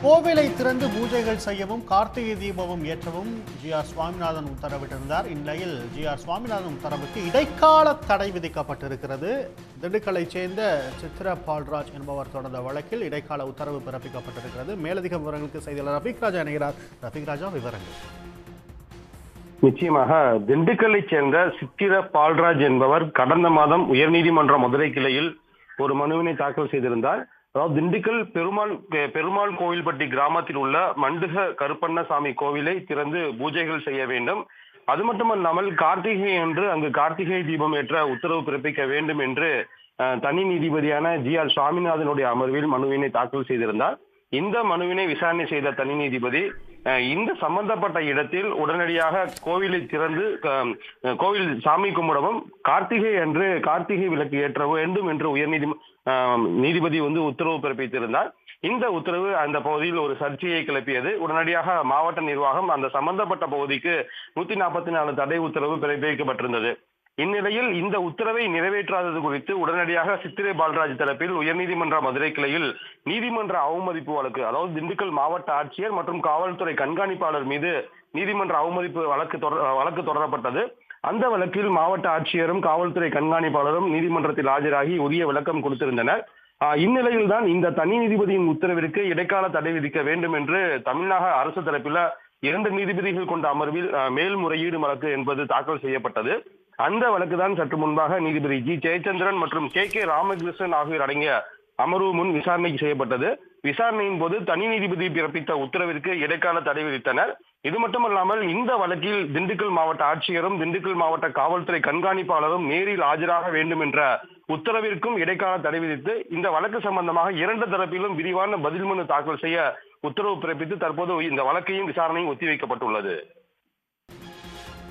கோவிலை திறந்து பூஜைகள் செய்யவும் கார்த்திகை தீபமும் ஏற்றவும் ஜி.ஆர். சுவாமிநாதன் உத்தரவிட்டிருந்தார். இந்நிலையில் ஜி.ஆர். சுவாமிநாதன் உத்தரவுக்கு இடைக்கால தடை விதிக்கப்பட்டிருக்கிறது. திண்டுக்கல்லைச் சேர்ந்த சித்ரா பால்ராஜ் என்பவர் தொடர்ந்த வழக்கில் இடைக்கால உத்தரவு பிறப்பிக்கப்பட்டிருக்கிறது. மேலதிக விவரங்களுக்கு செய்தியாளர் ரஃபீக் ராஜா இணைகிறார். ரஃபீக் ராஜா, விவரங்கள். நிச்சயமாக திண்டுக்கல்லைச் சேர்ந்த சித்திர பால்ராஜ் என்பவர் கடந்த மாதம் உயர்நீதிமன்ற மதுரை கிளையில் ஒரு மனுவினை தாக்கல் செய்திருந்தார். அதாவது திண்டுக்கல் பெருமாள் கோவில்பட்டி கிராமத்தில் உள்ள மண்டுக கருப்பண்ணசாமி கோவிலை திறந்து பூஜைகள் செய்ய வேண்டும், அது மட்டுமல்லாமல் கார்த்திகை அன்று அங்கு கார்த்திகை தீபம் ஏற்ற உத்தரவு பிறப்பிக்க வேண்டும் என்று தனி நீதிபதியான ஜி.ஆர். சுவாமிநாதனுடைய அமர்வில் மனுவினை தாக்கல் செய்திருந்தார். இந்த மனுவினை விசாரணை செய்த தனி நீதிபதி இந்த சம்பந்தப்பட்ட இடத்தில் உடனடியாக கோவிலை திறந்து கோவில் சாமி கும்பிடவும் கார்த்திகை அன்று கார்த்திகை விளக்கு ஏற்ற வேண்டும் என்று நீதிபதி உத்தரவு பிறப்பித்திருந்தார். இந்த உத்தரவு அந்த பகுதியில் ஒரு சர்ச்சையை கிளப்பியது. உடனடியாக மாவட்ட நிர்வாகம் அந்த சம்பந்தப்பட்ட பகுதிக்கு 144 தடை உத்தரவு பிறப்பிக்கப்பட்டிருந்தது. இந்நிலையில் இந்த உத்தரவை நிறைவேற்றாதது குறித்து உடனடியாக சித்திரை பால்ராஜ் தரப்பில் உயர்நீதிமன்ற மதுரை கிளையில் நீதிமன்ற அவமதிப்பு வழக்கு, அதாவது திண்டுக்கல் மாவட்ட ஆட்சியர் மற்றும் காவல்துறை கண்காணிப்பாளர் மீது நீதிமன்ற அவமதிப்பு வழக்கு தொடரப்பட்டது. அந்த வழக்கில் மாவட்ட ஆட்சியரும் காவல்துறை கண்காணிப்பாளரும் நீதிமன்றத்தில் ஆஜராகி உரிய விளக்கம் கொடுத்திருந்தனர். இந்நிலையில் தான் இந்த தனி நீதிபதியின் உத்தரவிற்கு இடைக்கால தடை விதிக்க வேண்டும் என்று தமிழ்நாடு அரசு தரப்பில் 2 நீதிபதிகள் கொண்ட அமர்வில் மேல்முறையீடு வழக்கு என்பது தாக்கல் செய்யப்பட்டது. அந்த வழக்கு தான் சற்று முன்பாக நீதிபதி ஜி. ஜெயச்சந்திரன் மற்றும் கே. ராமகிருஷ்ணன் ஆகியோர் அடங்கிய அமர்வு முன் விசாரணைக்கு செய்யப்பட்டது. விசாரணையின் போது தனி நீதிபதி பிறப்பித்த உத்தரவிற்கு இடைக்கால தடை விதித்தனர். இது மட்டுமல்லாமல் இந்த வழக்கில் திண்டுக்கல் மாவட்ட ஆட்சியரும் திண்டுக்கல் மாவட்ட காவல்துறை கண்காணிப்பாளரும் நேரில் ஆஜராக வேண்டும் என்ற உத்தரவிற்கும் இடைக்கால தடை விதித்து இந்த வழக்கு சம்பந்தமாக 2 தரப்பிலும் விரிவான பதில் மனு தாக்கல் செய்ய உத்தரவு பிறப்பித்து தற்போது இந்த வழக்கையும் விசாரணையும் ஒத்திவைக்கப்பட்டுள்ளது.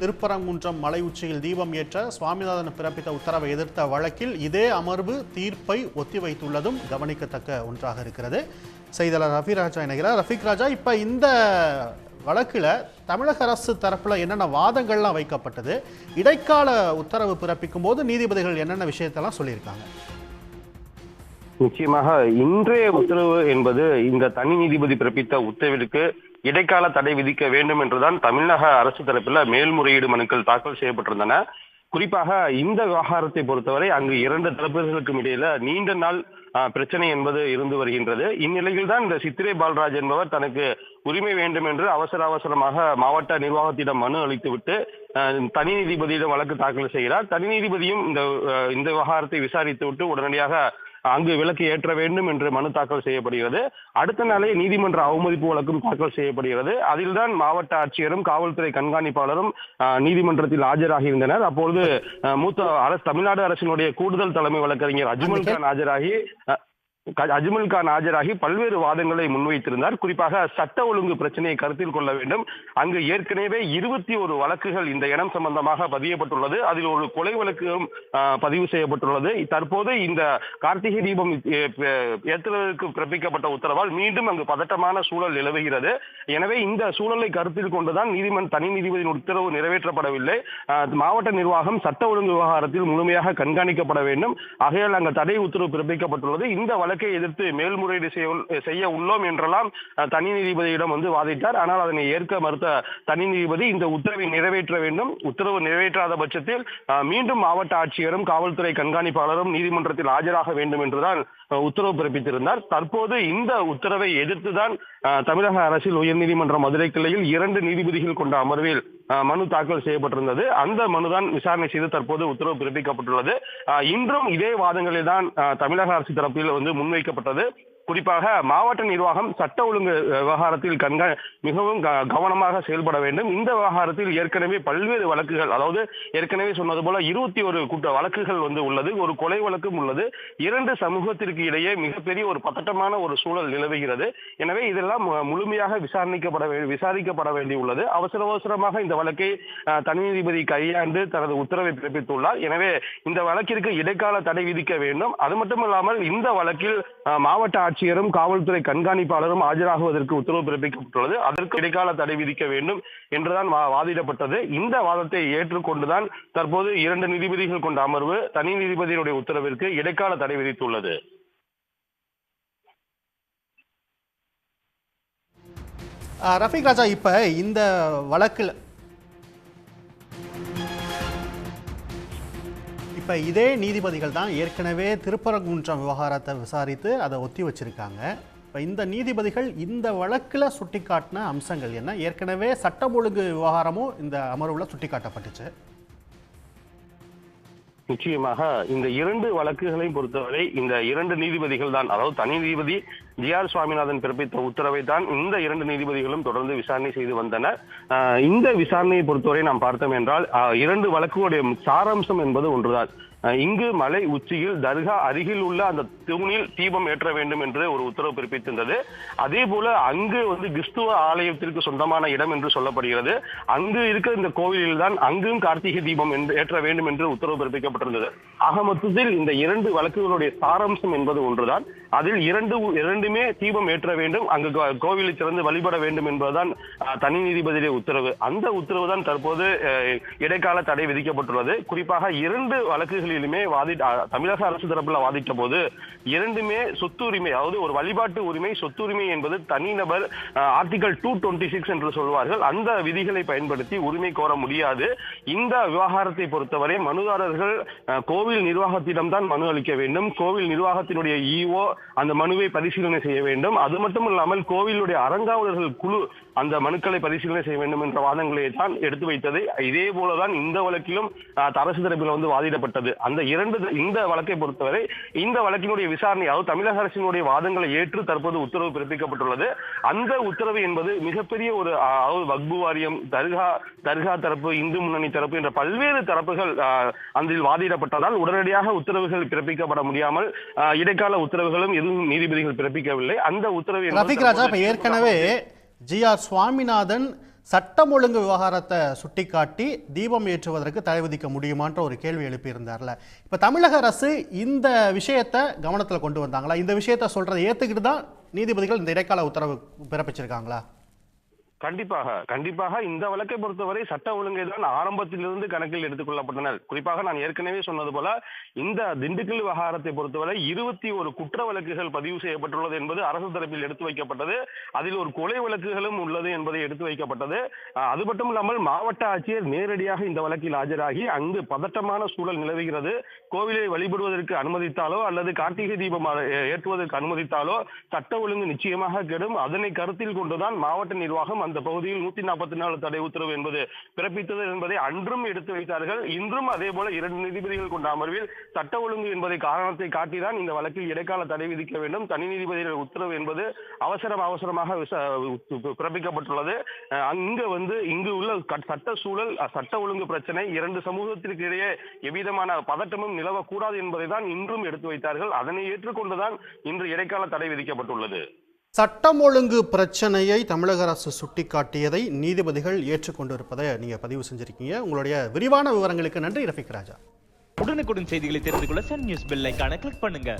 திருப்பரங்குன்றம் மலை உச்சியில் தீபம் ஏற்ற சுவாமிநாதன் பிறப்பித்த உத்தரவை எதிர்த்த வழக்கில் இதே அமர்வு தீர்ப்பை ஒத்திவைத்துள்ளதும் கவனிக்கத்தக்க ஒன்றாக இருக்கிறது. செய்தியாளர் ரஃபீக் ராஜா இணைகிறார். ரஃபீக் ராஜா, இப்ப இந்த வழக்குல தமிழக அரசு தரப்புல என்னென்ன வாதங்கள்லாம் வைக்கப்பட்டது, இடைக்கால உத்தரவு பிறப்பிக்கும் போது நீதிபதிகள் என்னென்ன விஷயத்தெல்லாம் சொல்லியிருக்காங்க? நிச்சயமாக இன்றைய உத்தரவு என்பது இந்த தனி நீதிபதி பிறப்பித்த உத்தரவிற்கு இடைக்கால தடை விதிக்க வேண்டும் என்றுதான் தமிழக அரசு தரப்பில் மேல்முறையீடு மனுக்கள் தாக்கல் செய்யப்பட்டிருந்தன. குறிப்பாக இந்த விவகாரத்தை பொறுத்தவரை அங்கு 2 தரப்பினருக்கும் இடையில நீண்ட நாள் பிரச்சனை என்பது இருந்து வருகின்றது. இந்நிலையில் தான் இந்த சித்திரை பால்ராஜ் என்பவர் தனக்கு உரிமை வேண்டும் என்று அவசரமாக மாவட்ட நிர்வாகத்திடம் மனு அளித்துவிட்டு தனி நீதிபதியிடம் வழக்கு தாக்கல் செய்கிறார். தனி நீதிபதியும் இந்த விவகாரத்தை விசாரித்துவிட்டு உடனடியாக அங்கு விலக்கு ஏற்ற வேண்டும் என்று மனு தாக்கல் செய்யப்படுகிறது. அடுத்த நாளே நீதிமன்ற அவமதிப்பு வழக்கும் தாக்கல் செய்யப்படுகிறது. அதில்தான் மாவட்ட ஆட்சியரும் காவல்துறை கண்காணிப்பாளரும் நீதிமன்றத்தில் ஆஜராகியிருந்தனர். அப்பொழுது தமிழ்நாடு அரசினுடைய கூடுதல் தலைமை வழக்கறிஞர் அஜ்மல் கான் ஆஜராகி பல்வேறு வாதங்களை முன்வைத்திருந்தார். குறிப்பாக சட்ட ஒழுங்கு பிரச்சனையை கருத்தில் கொள்ள வேண்டும். அங்கு ஏற்கனவே 21 வழக்குகள் இந்த இடம் சம்பந்தமாக பதியப்பட்டுள்ளது. அதில் ஒரு கொலை வழக்கும் பதிவு செய்யப்பட்டுள்ளது. தற்போது இந்த கார்த்திகை தீபம் ஏற்றுவதற்கு பிறப்பிக்கப்பட்ட உத்தரவால் மீண்டும் அங்கு பதட்டமான சூழல் நிலவுகிறது. எனவே இந்த சூழலை கருத்தில் கொண்டுதான் தனி நீதிபதியின் உத்தரவு நிறைவேற்றப்படவில்லை. மாவட்ட நிர்வாகம் சட்ட ஒழுங்கு விவகாரத்தில் முழுமையாக கண்காணிக்கப்பட வேண்டும். ஆகையால் அங்கு தடை உத்தரவு பிறப்பிக்கப்பட்டுள்ளது. இந்த வழக்கை எதிர்த்து மேல்முறையீடு செய்ய உள்ளோம் என்றெல்லாம் தனி நீதிபதியிடம் வாதிட்டார். ஆனால் அதனை ஏற்க மறுத்த தனி நீதிபதி இந்த உத்தரவை நிறைவேற்ற வேண்டும், உத்தரவு நிறைவேற்றாத பட்சத்தில் மீண்டும் மாவட்ட ஆட்சியரும் காவல்துறை கண்காணிப்பாளரும் நீதிமன்றத்தில் ஆஜராக வேண்டும் என்றுதான் உத்தரவு பிறப்பித்திருந்தார். தற்போது இந்த உத்தரவை எதிர்த்துதான் தமிழக அரசில் உயர்நீதிமன்ற மதுரை கிளையில் 2 நீதிபதிகள் கொண்ட அமர்வில் மனு தாக்கல் செய்யப்பட்டிருந்தது. அந்த மனுதான் விசாரணை செய்து தற்போது உத்தரவு பிறப்பிக்கப்பட்டுள்ளது. இன்றும் இதே வாதங்களில் தான் தமிழக அரசு தரப்பில் முன்வைக்கப்பட்டது. குறிப்பாக மாவட்ட நிர்வாகம் சட்ட ஒழுங்கு விவகாரத்தில் மிகவும் கவனமாக செயல்பட வேண்டும். இந்த விவகாரத்தில் ஏற்கனவே பல்வேறு வழக்குகள், அதாவது ஏற்கனவே சொன்னது போல 21 வழக்குகள் உள்ளது. ஒரு கொலை வழக்கும் உள்ளது. 2 சமூகத்திற்கு இடையே மிகப்பெரிய ஒரு பதட்டமான ஒரு சூழல் நிலவுகிறது. எனவே இதெல்லாம் முழுமையாக விசாரிக்கப்பட வேண்டியுள்ளது. அவசரமாக இந்த வழக்கை தனி நீதிபதி கையாண்டு தனது உத்தரவை பிறப்பித்துள்ளார். எனவே இந்த வழக்கிற்கு இடைக்கால தடை விதிக்க வேண்டும். அது மட்டுமல்லாமல் இந்த வழக்கில் மாவட்ட ஆட்சியரும் காவல்துறை கண்காணிப்பாளரும் ஆஜராகுவதற்கு உத்தரவு பிறப்பிக்கப்பட்டுள்ளது. அதற்கு இடைக்கால தடை விதிக்க வேண்டும் என்றுதான் வாதிடப்பட்டது. இந்த வாதத்தை ஏற்றுக்கொண்டுதான் தற்போது 2 நீதிபதிகள் கொண்ட அமர்வு தனி நீதிபதியினுடைய உத்தரவிற்கு இடைக்கால தடை விதித்துள்ளது. ரஃபீக் ராஜா, இப்போ இந்த வழக்கில் இப்போ இதே நீதிபதிகள் தான் ஏற்கனவே திருப்பரங்குன்றம் விவகாரத்தை விசாரித்து அதை ஒத்தி வச்சிருக்காங்க. இப்போ இந்த நீதிபதிகள் இந்த வழக்கில் சுட்டிக்காட்டின அம்சங்கள் என்ன? ஏற்கனவே சட்டம் ஒழுங்கு விவகாரமும் இந்த அமர்வில் சுட்டிக்காட்டப்பட்டுச்சு. நிச்சயமாக இந்த இரண்டு வழக்குகளையும் பொறுத்தவரை இந்த இரண்டு நீதிபதிகள் தான், அதாவது தனி நீதிபதி ஜி.ஆர். சுவாமிநாதன் பிறப்பித்த உத்தரவை தான் இந்த இரண்டு நீதிபதிகளும் தொடர்ந்து விசாரணை செய்து வந்தனர். இந்த விசாரணையை பொறுத்தவரை நாம் பார்த்தோம் என்றால் இரண்டு வழக்குகளுடைய சாராம்சம் என்பது ஒன்றுதான். இங்கு மலை உச்சியில் தர்கா அருகில் உள்ள அந்த தூணில் தீபம் ஏற்ற வேண்டும் என்று ஒரு உத்தரவு பிறப்பித்திருந்தது. அதே போல அங்கு கிறிஸ்துவ ஆலயத்திற்கு சொந்தமான இடம் என்று சொல்லப்படுகிறது. அங்கு இருக்கிற இந்த கோவிலில் தான் அங்கும் கார்த்திகை தீபம் ஏற்ற வேண்டும் என்று உத்தரவு பிறப்பிக்கப்பட்டிருந்தது. ஆக மொத்தத்தில் இந்த இரண்டு வழக்குகளுடைய சாராம்சம் என்பது ஒன்றுதான். அதில் இரண்டுமே தீபம் ஏற்ற வேண்டும், அங்கு கோவிலை திறந்து வழிபட வேண்டும் என்பதுதான் தனி நீதிபதியுடைய உத்தரவு. அந்த உத்தரவு தான் தற்போது இடைக்கால தடை விதிக்கப்பட்டுள்ளது. குறிப்பாக இரண்டு வழக்குகளிலுமே தமிழக அரசு தரப்பில் வாதிட்ட போது இரண்டுமே சொத்துரிமை, அதாவது ஒரு வழிபாட்டு உரிமை, சொத்துரிமை என்பது தனிநபர் ஆர்டிகல் 226 என்று சொல்வார்கள். அந்த விதிகளை பயன்படுத்தி உரிமை கோர முடியாது. இந்த விவகாரத்தை பொறுத்தவரை மனுதாரர்கள் கோவில் நிர்வாகத்திடம் தான் மனு அளிக்க வேண்டும். கோவில் நிர்வாகத்தினுடைய ஈஓ அந்த மனுவை பரிசீலனை செய்ய வேண்டும். அது மட்டும் இல்லாமல் கோவிலுடைய அறங்காவலர்கள் குழு அந்த மனுக்களை பரிசீலனை செய்ய வேண்டும் என்ற வாதங்களை தான் எடுத்து வைத்தது. இதே போலதான் இந்த வழக்கிலும் அரசு தரப்பில் வாதிடப்பட்டது. இந்த வழக்கை பொறுத்தவரை இந்த வழக்கினுடைய விசாரணை, அதாவது தமிழக அரசினுடைய வாதங்களை ஏற்று தற்போது உத்தரவு பிறப்பிக்கப்பட்டுள்ளது. அந்த உத்தரவு என்பது மிகப்பெரிய ஒரு, அதாவது வக்பு வாரியம், தர்கா தரப்பு, இந்து முன்னணி தரப்பு என்ற பல்வேறு தரப்புகள் அதில் வாதிடப்பட்டதால் உடனடியாக உத்தரவுகள் பிறப்பிக்கப்பட முடியாமல் இடைக்கால உத்தரவுகளும் எதுவும் நீதிபதிகள் பிறப்பிக்கவில்லை. அந்த உத்தரவு ரஃபீக் ராஜா, ஏற்கனவே ஜி.ஆர். சுவாமிநாதன் சட்டம் ஒழுங்கு விவகாரத்தை சுட்டிக்காட்டி தீபம் ஏற்றுவதற்கு தடை விதிக்க முடியுமான்ற ஒரு கேள்வி எழுப்பியிருந்தார்ல. இப்போ தமிழக அரசு இந்த விஷயத்தை கவனத்தில் கொண்டு வந்தாங்களா? இந்த விஷயத்தை சொல்றதை ஏற்றுக்கிட்டு தான் நீதிபதிகள் இந்த இடைக்கால உத்தரவு பிறப்பிச்சிருக்காங்களா? கண்டிப்பாக இந்த வழக்கை பொறுத்தவரை சட்ட ஒழுங்கை தான் ஆரம்பத்திலிருந்து கணக்கில் எடுத்துக் கொள்ளப்பட்டனர். குறிப்பாக நான் ஏற்கனவே சொன்னது போல இந்த திண்டுக்கல் விவகாரத்தை பொறுத்தவரை 21 குற்ற வழக்குகள் பதிவு செய்யப்பட்டுள்ளது என்பது அரசு தரப்பில் எடுத்து வைக்கப்பட்டது. அதில் ஒரு கொலை வழக்குகளும் உள்ளது என்பதை எடுத்து வைக்கப்பட்டது. அது மட்டும் இல்லாமல் மாவட்ட ஆட்சியர் நேரடியாக இந்த வழக்கில் ஆஜராகி அங்கு பதட்டமான சூழல் நிலவுகிறது, கோவிலை வழிபடுவதற்கு அனுமதித்தாலோ அல்லது கார்த்திகை தீபம் ஏற்றுவதற்கு அனுமதித்தாலோ சட்ட ஒழுங்கு நிச்சயமாக கெடும். அதனை கருத்தில் கொண்டுதான் மாவட்ட நிர்வாகம் அந்த பகுதியில் 144 தடை உத்தரவு என்பது பிறப்பித்தது என்பதை அன்றும் எடுத்து வைத்தார்கள். இன்றும் அதே போல 2 நீதிபதிகள் கொண்ட அமர்வில் சட்ட ஒழுங்கு என்பதை காரணத்தை காட்டிதான் இந்த வழக்கில் இடைக்கால தடை விதிக்க வேண்டும், தனி நீதிபதிகள் உத்தரவு என்பது அவசரமாக பிறப்பிக்கப்பட்டுள்ளது. இங்கு உள்ள சட்ட சூழல், சட்ட ஒழுங்கு பிரச்சனை, 2 சமூகத்திற்கு இடையே எவ்விதமான பதட்டமும் நிலவக்கூடாது என்பதை தான் இன்றும் எடுத்து வைத்தார்கள். அதனை ஏற்றுக்கொண்டுதான் இன்று இடைக்கால தடை விதிக்கப்பட்டுள்ளது. சட்டம் ஒழுங்கு பிரச்சனையை தமிழக அரசு சுட்டிக்காட்டியதை நீதிபதிகள் ஏற்றுக்கொண்டிருப்பதை நீங்க பதிவு செஞ்சிருக்கீங்க. உங்களுடைய விரிவான விவரங்களுக்கு நன்றி ரஃபீக் ராஜா. உடனுக்குடன் செய்திகளை தெரிந்து கொள்ள சன் நியூஸ் பெல் ஐகானை கிளிக் பண்ணுங்க.